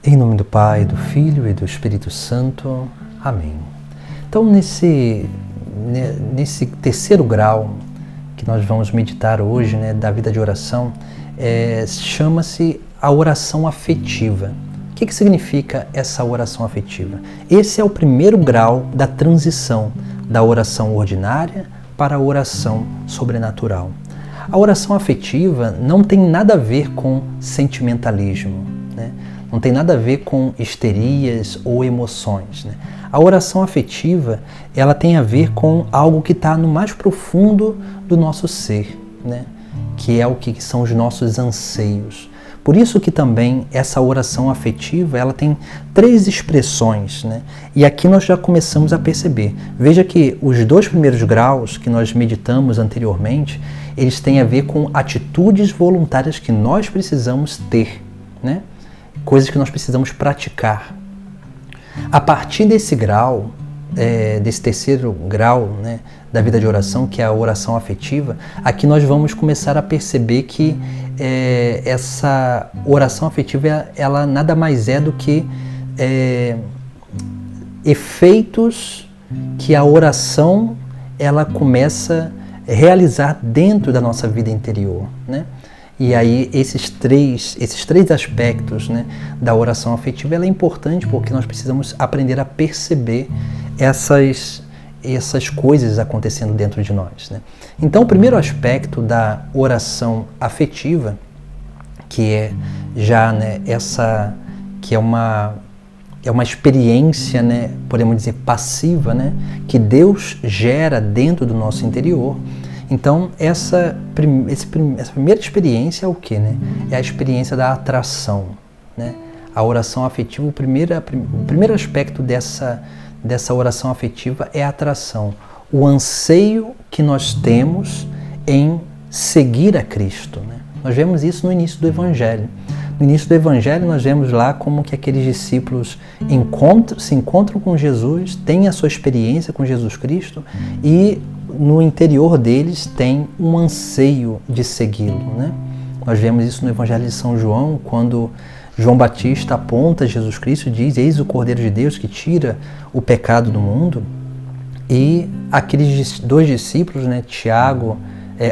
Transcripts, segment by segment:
Em nome do Pai, do Filho e do Espírito Santo. Amém. Então, nesse terceiro grau que nós vamos meditar hoje, da vida de oração, chama-se a oração afetiva. O que significa essa oração afetiva? Esse é o primeiro grau da transição da oração ordinária para a oração sobrenatural. A oração afetiva não tem nada a ver com sentimentalismo, não tem nada a ver com histerias ou emoções. A oração afetiva, ela tem a ver com algo que está no mais profundo do nosso ser, que é o que são os nossos anseios. Por isso que também essa oração afetiva, ela tem três expressões, E aqui nós já começamos a perceber. Veja que os dois primeiros graus que nós meditamos anteriormente, eles têm a ver com atitudes voluntárias que nós precisamos ter, Coisas que nós precisamos praticar. A partir desse grau, desse terceiro grau, da vida de oração, que é a oração afetiva, aqui nós vamos começar a perceber que essa oração afetiva, ela nada mais é do que efeitos que a oração ela começa a realizar dentro da nossa vida interior, E aí esses três aspectos, da oração afetiva, ela é importante porque nós precisamos aprender a perceber essas coisas acontecendo dentro de nós, Então, o primeiro aspecto da oração afetiva, que é já que é uma experiência, podemos dizer, passiva, que Deus gera dentro do nosso interior. Então, essa primeira experiência é o quê? É a experiência da atração. A oração afetiva, o primeiro aspecto dessa oração afetiva é a atração. O anseio que nós temos em seguir a Cristo. Nós vemos isso no início do Evangelho. No início do Evangelho, nós vemos lá como que aqueles discípulos se encontram com Jesus, têm a sua experiência com Jesus Cristo e no interior deles tem um anseio de segui-lo, Nós vemos isso no Evangelho de São João, quando João Batista aponta Jesus Cristo e diz: eis o Cordeiro de Deus que tira o pecado do mundo. E aqueles dois discípulos, Tiago,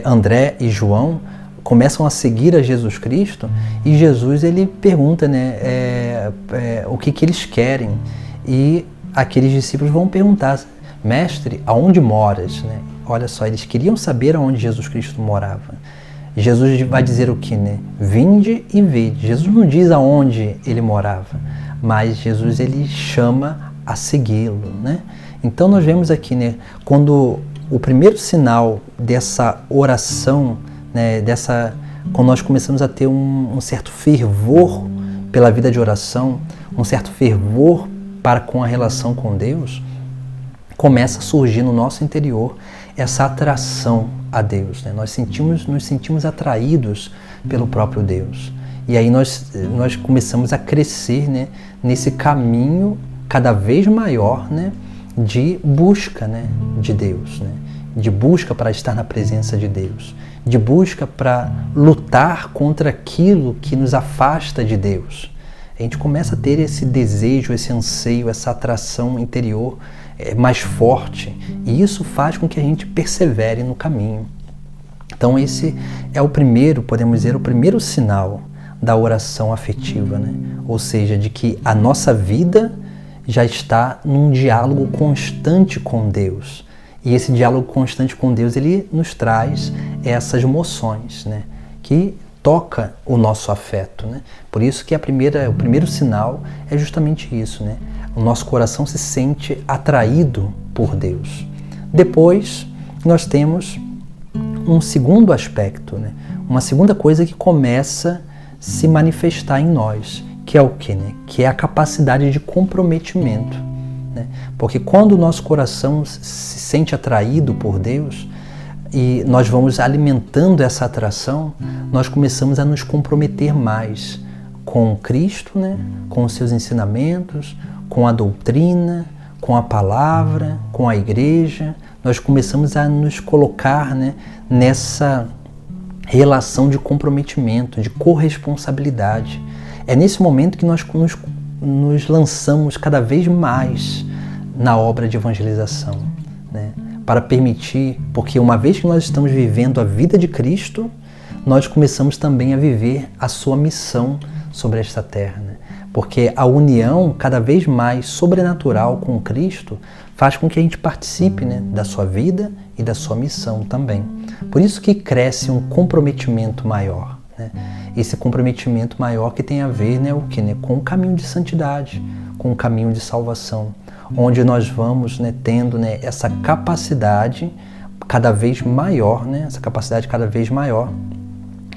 André e João, começam a seguir a Jesus Cristo e Jesus ele pergunta o que eles querem. E aqueles discípulos vão perguntar: mestre, aonde moras? Olha só, eles queriam saber aonde Jesus Cristo morava. Jesus vai dizer o que? Vinde e vede. Jesus não diz aonde ele morava, mas Jesus ele chama a segui-lo, Então nós vemos aqui, quando o primeiro sinal dessa oração, quando nós começamos a ter um certo fervor pela vida de oração, um certo fervor para com a relação com Deus, começa a surgir no nosso interior essa atração a Deus. Nós nos sentimos atraídos pelo próprio Deus. E aí nós começamos a crescer, nesse caminho cada vez maior, de busca, de Deus, de busca para estar na presença de Deus, de busca para lutar contra aquilo que nos afasta de Deus. A gente começa a ter esse desejo, esse anseio, essa atração interior mais forte, e isso faz com que a gente persevere no caminho. Então esse é o primeiro, podemos dizer, o primeiro sinal da oração afetiva, Ou seja, de que a nossa vida já está num diálogo constante com Deus. E esse diálogo constante com Deus, ele nos traz essas emoções, que toca o nosso afeto, Por isso que o primeiro sinal é justamente isso, O nosso coração se sente atraído por Deus. Depois, nós temos um segundo aspecto, Uma segunda coisa que começa a se manifestar em nós, que é o quê? Que é a capacidade de comprometimento. Porque quando o nosso coração se sente atraído por Deus, e nós vamos alimentando essa atração, nós começamos a nos comprometer mais com Cristo, com os seus ensinamentos, com a doutrina, com a palavra, com a igreja. Nós começamos a nos colocar nessa relação de comprometimento, de corresponsabilidade. É nesse momento que nós nos nos lançamos cada vez mais na obra de evangelização, né? Para permitir, porque uma vez que nós estamos vivendo a vida de Cristo, nós começamos também a viver a sua missão sobre esta terra, né? Porque a união cada vez mais sobrenatural com Cristo faz com que a gente participe, né, da sua vida e da sua missão também. Por isso que cresce um comprometimento maior, né? Esse comprometimento maior que tem a ver, né, com o caminho de santidade, com o caminho de salvação, onde nós vamos, né, tendo, né, essa capacidade cada vez maior, né,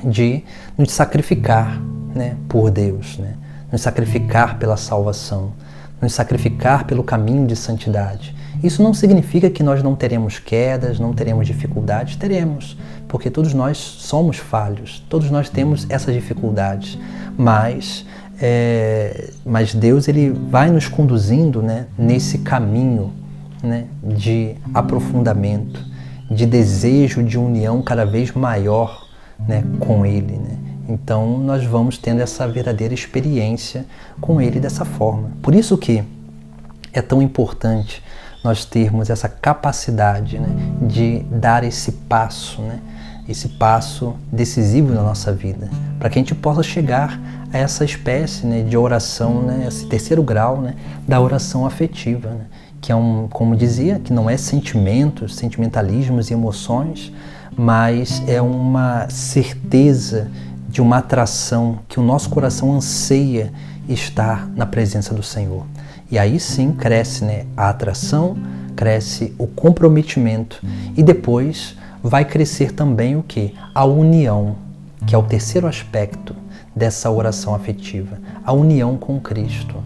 de nos sacrificar, né, por Deus, né, nos sacrificar pela salvação, nos sacrificar pelo caminho de santidade. Isso não significa que nós não teremos quedas, não teremos dificuldades, teremos, porque todos nós somos falhos, todos nós temos essas dificuldades, mas Deus, ele vai nos conduzindo, né, nesse caminho, né, de aprofundamento, de desejo de união cada vez maior, né, com Ele, né? Então nós vamos tendo essa verdadeira experiência com Ele dessa forma. Por isso que é tão importante nós termos essa capacidade, né, de dar esse passo, né, esse passo decisivo na nossa vida, para que a gente possa chegar a essa espécie, né, de oração, né, esse terceiro grau, né, da oração afetiva, né, que é como dizia, que não é sentimentos, sentimentalismos e emoções, mas é uma certeza de uma atração que o nosso coração anseia estar na presença do Senhor. E aí sim cresce, né, a atração, cresce o comprometimento e depois vai crescer também o quê? A união, que é o terceiro aspecto dessa oração afetiva, a união com Cristo.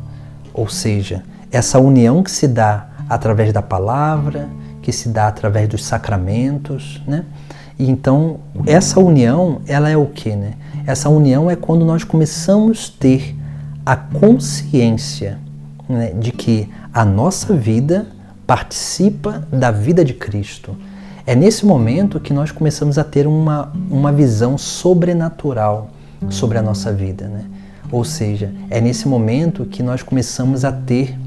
Ou seja, essa união que se dá através da palavra, que se dá através dos sacramentos, né? E então, essa união, ela é o quê, né? Essa união é quando nós começamos a ter a consciência, né, de que a nossa vida participa da vida de Cristo. É nesse momento que nós começamos a ter uma visão sobrenatural sobre a nossa vida, né? Ou seja, é nesse momento que nós começamos a ter,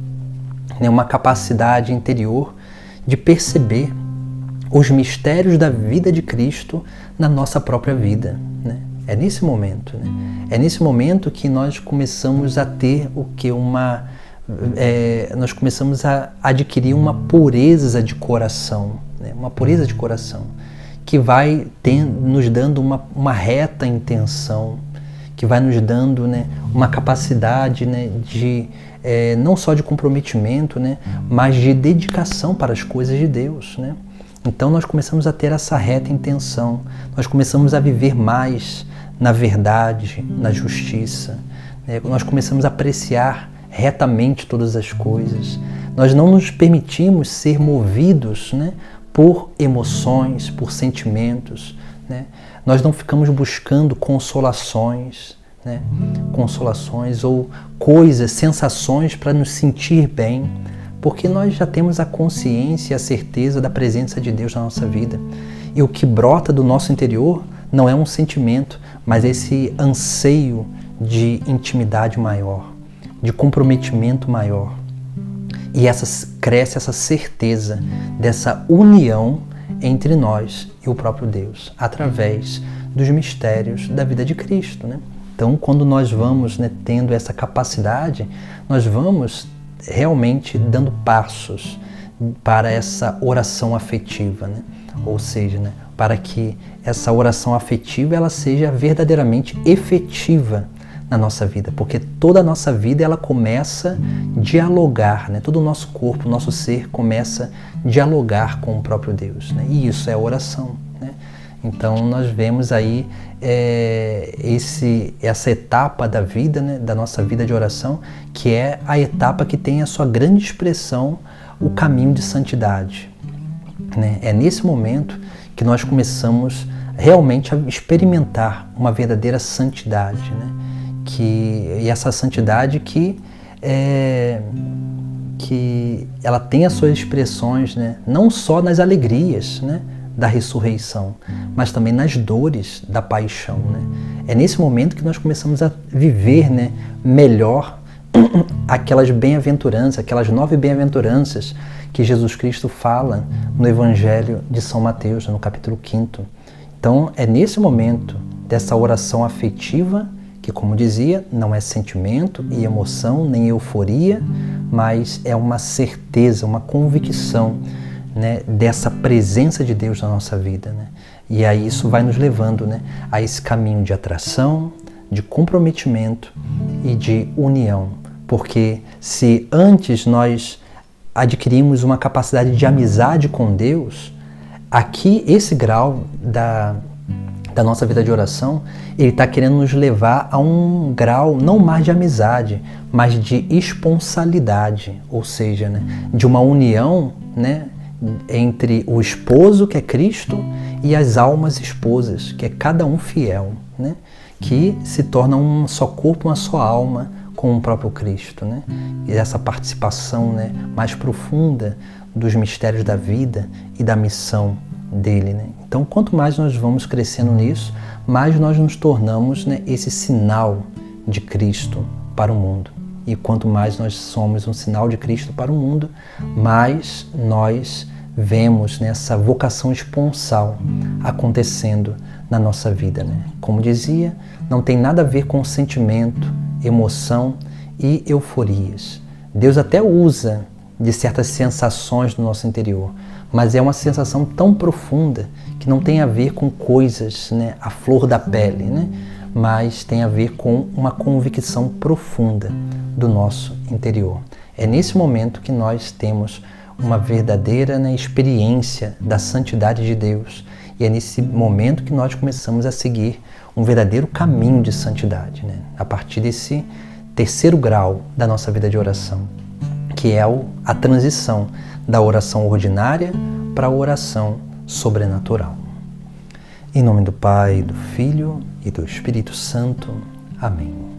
né, uma capacidade interior de perceber os mistérios da vida de Cristo na nossa própria vida, né? É nesse momento, né? É nesse momento que nós começamos a ter nós começamos a adquirir uma pureza de coração, né? Uma pureza de coração que vai nos dando uma reta intenção, que vai nos dando, né, uma capacidade, né, de não só de comprometimento, né, mas de dedicação para as coisas de Deus, né? Então nós começamos a ter essa reta intenção, nós começamos a viver mais na verdade, na justiça, né? Nós começamos a apreciar retamente todas as coisas. Nós não nos permitimos ser movidos, né, por emoções, por sentimentos, né? Nós não ficamos buscando consolações, né? Consolações ou coisas, sensações para nos sentir bem, porque nós já temos a consciência e a certeza da presença de Deus na nossa vida. E o que brota do nosso interior não é um sentimento, mas é esse anseio de intimidade maior, de comprometimento maior. E cresce essa certeza dessa união entre nós e o próprio Deus, através dos mistérios da vida de Cristo, né? Então, quando nós vamos, né, tendo essa capacidade, nós vamos realmente dando passos para essa oração afetiva, né? Ou seja, né, para que essa oração afetiva ela seja verdadeiramente efetiva na nossa vida, porque toda a nossa vida ela começa a dialogar, né? Todo o nosso corpo, o nosso ser começa a dialogar com o próprio Deus, né? E isso é a oração, né? Então nós vemos aí essa etapa da vida, né, da nossa vida de oração, que é a etapa que tem a sua grande expressão, o caminho de santidade, né? É nesse momento que nós começamos realmente a experimentar uma verdadeira santidade, né? E essa santidade que ela tem as suas expressões, né, não só nas alegrias, né, da ressurreição, mas também nas dores da paixão, né? É nesse momento que nós começamos a viver, né, melhor aquelas bem-aventuranças, aquelas 9 bem-aventuranças que Jesus Cristo fala no Evangelho de São Mateus, no capítulo 5º. Então, é nesse momento dessa oração afetiva, que, como dizia, não é sentimento e emoção, nem euforia, mas é uma certeza, uma convicção, né, dessa presença de Deus na nossa vida, né? E aí isso vai nos levando, né, a esse caminho de atração, de comprometimento e de união. Porque se antes nós adquirimos uma capacidade de amizade com Deus, aqui esse grau da nossa vida de oração, ele está querendo nos levar a um grau não mais de amizade, mas de esponsalidade, ou seja, né, de uma união, né, entre o esposo, que é Cristo, e as almas esposas, que é cada um fiel, né, que se torna um só corpo, uma só alma com o próprio Cristo, né, e essa participação, né, mais profunda dos mistérios da vida e da missão dele, né? Então, quanto mais nós vamos crescendo nisso, mais nós nos tornamos, né, esse sinal de Cristo para o mundo. E quanto mais nós somos um sinal de Cristo para o mundo, mais nós vemos, né, essa vocação esponsal acontecendo na nossa vida, né? Como dizia, não tem nada a ver com sentimento, emoção e euforias. Deus até usa de certas sensações do nosso interior, mas é uma sensação tão profunda que não tem a ver com coisas, né, à flor da pele, né, mas tem a ver com uma convicção profunda do nosso interior. É nesse momento que nós temos uma verdadeira, né, experiência da santidade de Deus, e é nesse momento que nós começamos a seguir um verdadeiro caminho de santidade, né, a partir desse terceiro grau da nossa vida de oração, que é a transição da oração ordinária para a oração sobrenatural. Em nome do Pai, do Filho e do Espírito Santo. Amém.